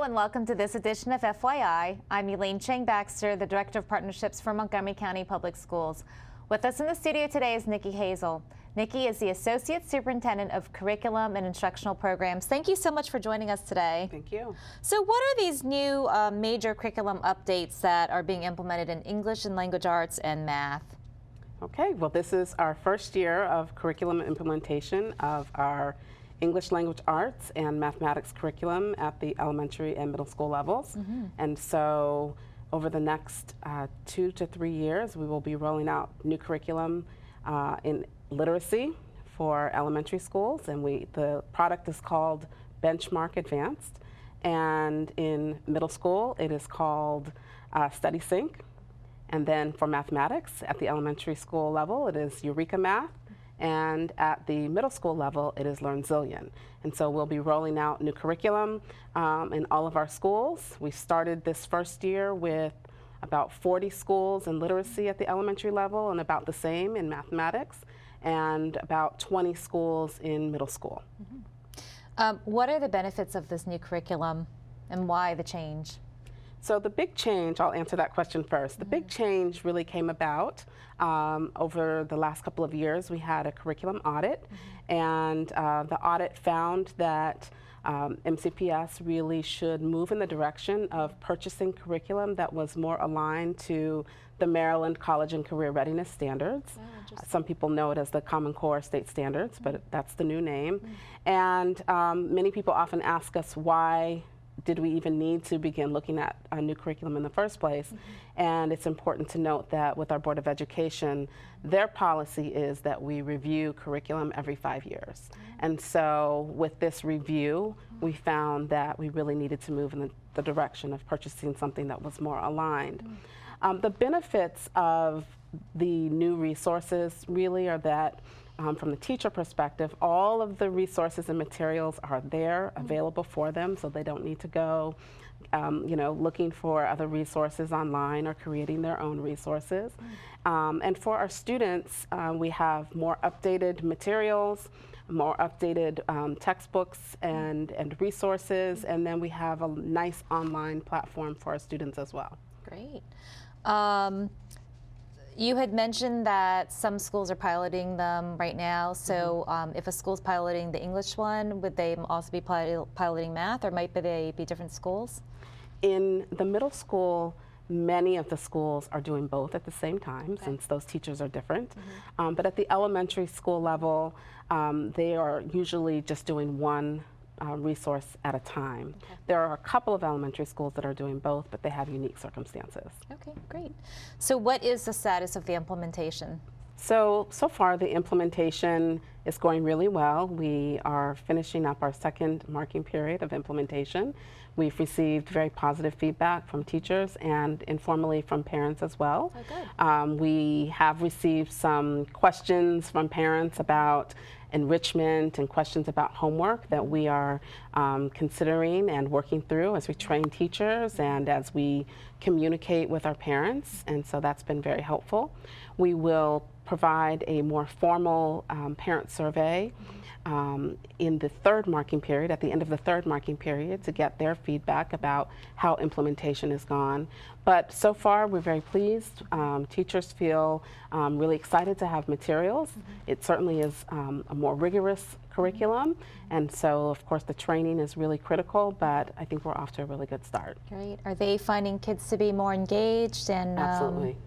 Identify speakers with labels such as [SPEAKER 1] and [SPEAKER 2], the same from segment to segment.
[SPEAKER 1] and welcome to this edition of FYI. I'm Elaine Chang-Baxter, the Director of Partnerships for Montgomery County Public Schools. With us in the studio today is Niki Hazel. Niki is the Associate Superintendent of Curriculum and Instructional Programs. Thank you so much for joining us today.
[SPEAKER 2] Thank you.
[SPEAKER 1] So what are these new major curriculum updates that are being implemented in English and Language Arts and Math?
[SPEAKER 2] Okay, well, this is our first year of curriculum implementation of our English Language Arts and Mathematics curriculum at the elementary and middle school levels. And so over the next 2 to 3 years, we will be rolling out new curriculum in literacy for elementary schools, and the product is called Benchmark Advanced. And in middle school, it is called Study Sync. And then for mathematics, at the elementary school level, it is Eureka Math. And at the middle school level, it is LearnZillion. And so we'll be rolling out new curriculum in all of our schools. We started this first year with about 40 schools in literacy at the elementary level and about the same in mathematics, and about 20 schools in middle school.
[SPEAKER 1] What are the benefits of this new curriculum and why the change?
[SPEAKER 2] So the big change, I'll answer that question first. The big change really came about over the last couple of years. We had a curriculum audit, and the audit found that MCPS really should move in the direction of purchasing curriculum that was more aligned to the Maryland College and Career Readiness Standards. Some people know it as the Common Core State Standards, but that's the new name. And many people often ask us, why did we even need to begin looking at a new curriculum in the first place? And it's important to note that with our Board of Education, their policy is that we review curriculum every 5 years. And so with this review, we found that we really needed to move in the direction of purchasing something that was more aligned. The benefits of the new resources really are that from the teacher perspective, all of the resources and materials are there available for them, so they don't need to go looking for other resources online or creating their own resources. And for our students, we have more updated materials, more updated textbooks and resources, and then we have a nice online platform for our students as well.
[SPEAKER 1] Great. You had mentioned that some schools are piloting them right now, so if a school's piloting the English one, would they also be piloting math, or might they be different schools?
[SPEAKER 2] In the middle school, many of the schools are doing both at the same time, since those teachers are different. But at the elementary school level, they are usually just doing one resource at a time. There are a couple of elementary schools that are doing both, but they have unique circumstances.
[SPEAKER 1] Okay, great. So what is the status of the implementation?
[SPEAKER 2] So far the implementation is going really well. We are finishing up our second marking period of implementation. We've received very positive feedback from teachers and informally from parents as well.
[SPEAKER 1] Oh, good.
[SPEAKER 2] We have received some questions from parents about enrichment and questions about homework that we are considering and working through as we train teachers and as we communicate with our parents, and so that's been very helpful. We will provide a more formal parent survey in the third marking period, at the end of the third marking period, to get their feedback about how implementation has gone. But so far, we're very pleased. Teachers feel really excited to have materials. It certainly is a more rigorous curriculum, and so of course the training is really critical, but I think we're off to a really good start.
[SPEAKER 1] Great. Are they finding kids to be more engaged? And
[SPEAKER 2] Absolutely.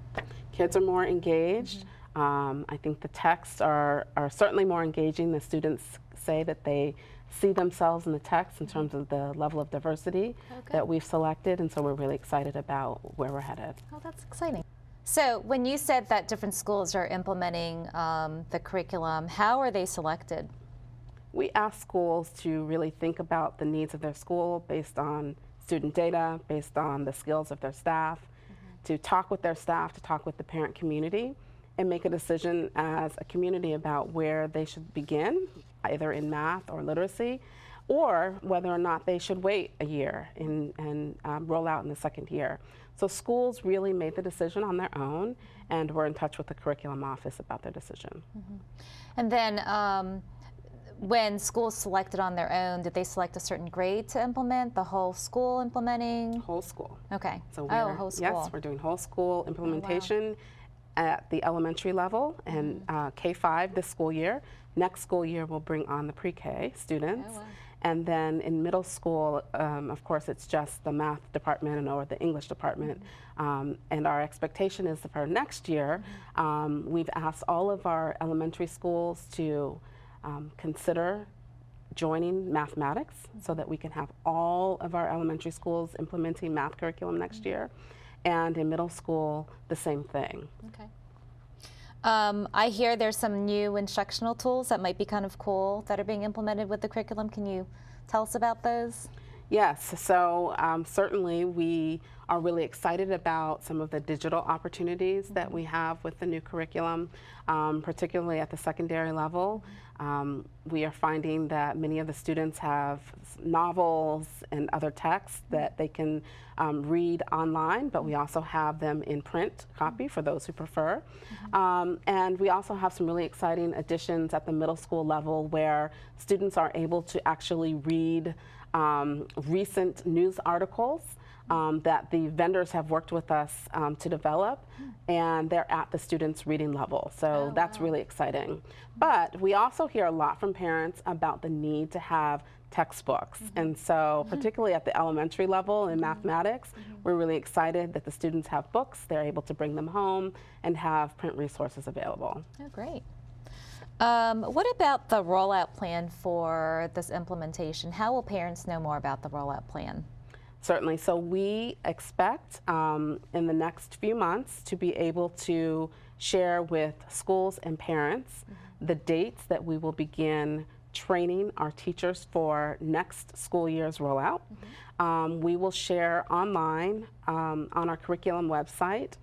[SPEAKER 2] Kids are more engaged. I think the texts are certainly more engaging. The students say that they see themselves in the text in terms of the level of diversity that we've selected, and so we're really excited about where we're headed.
[SPEAKER 1] Oh, that's exciting. So when you said that different schools are implementing the curriculum, how are they selected?
[SPEAKER 2] We ask schools to really think about the needs of their school based on student data, based on the skills of their staff, to talk with their staff, to talk with the parent community, and make a decision as a community about where they should begin, either in math or literacy, or whether or not they should wait a year and roll out in the second year. So schools really made the decision on their own, and we're in touch with the curriculum office about their decision.
[SPEAKER 1] And then when schools selected on their own, did they select a certain grade to implement? The whole school implementing?
[SPEAKER 2] Whole school.
[SPEAKER 1] Okay.
[SPEAKER 2] So
[SPEAKER 1] whole school.
[SPEAKER 2] Yes, we're doing whole school implementation at the elementary level and K-5 this school year. Next school year, we'll bring on the pre-K students.
[SPEAKER 1] Oh, wow.
[SPEAKER 2] And then in middle school, of course, it's just the math department or the English department. And our expectation is that for next year, we've asked all of our elementary schools to consider joining mathematics so that we can have all of our elementary schools implementing math curriculum next year. And in middle school, the same thing.
[SPEAKER 1] Okay. I hear there's some new instructional tools that might be kind of cool that are being implemented with the curriculum. Can you tell us about those?
[SPEAKER 2] Yes, so certainly we are really excited about some of the digital opportunities that we have with the new curriculum, particularly at the secondary level. We are finding that many of the students have novels and other texts that they can read online, but we also have them in print copy for those who prefer. And we also have some really exciting additions at the middle school level where students are able to actually read recent news articles that the vendors have worked with us to develop, and they're at the students' reading level. So that's really exciting. But we also hear a lot from parents about the need to have textbooks. And so particularly at the elementary level in mathematics, we're really excited that the students have books, they're able to bring them home and have print resources available.
[SPEAKER 1] Oh, great. What about the rollout plan for this implementation? How will parents know more about the rollout plan?
[SPEAKER 2] Certainly. So we expect in the next few months to be able to share with schools and parents the dates that we will begin training our teachers for next school year's rollout. We will share online on our curriculum website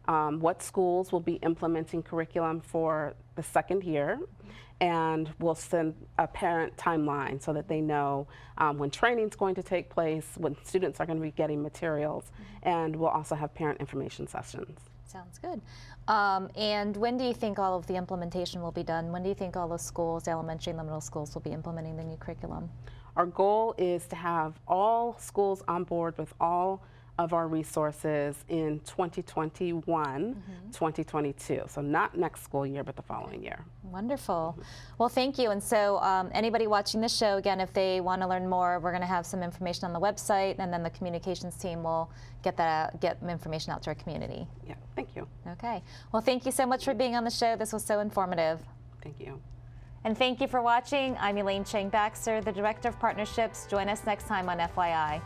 [SPEAKER 2] what schools will be implementing curriculum for the second year, and we'll send a parent timeline so that they know when training is going to take place, when students are going to be getting materials, and we'll also have parent information sessions.
[SPEAKER 1] Sounds good. And when do you think all of the implementation will be done? When do you think all the schools, the elementary and the middle schools, will be implementing the new curriculum?
[SPEAKER 2] Our goal is to have all schools on board with all of our resources in 2021, 2022. So not next school year, but the following year.
[SPEAKER 1] Wonderful. Well, thank you. And so anybody watching this show, again, if they want to learn more, we're going to have some information on the website, and then the communications team will get information out to our community.
[SPEAKER 2] Yeah, thank you.
[SPEAKER 1] Okay. Well, thank you so much for being on the show. This was so informative.
[SPEAKER 2] Thank you.
[SPEAKER 1] And thank you for watching. I'm Elaine Chang Baxter, the Director of Partnerships. Join us next time on FYI.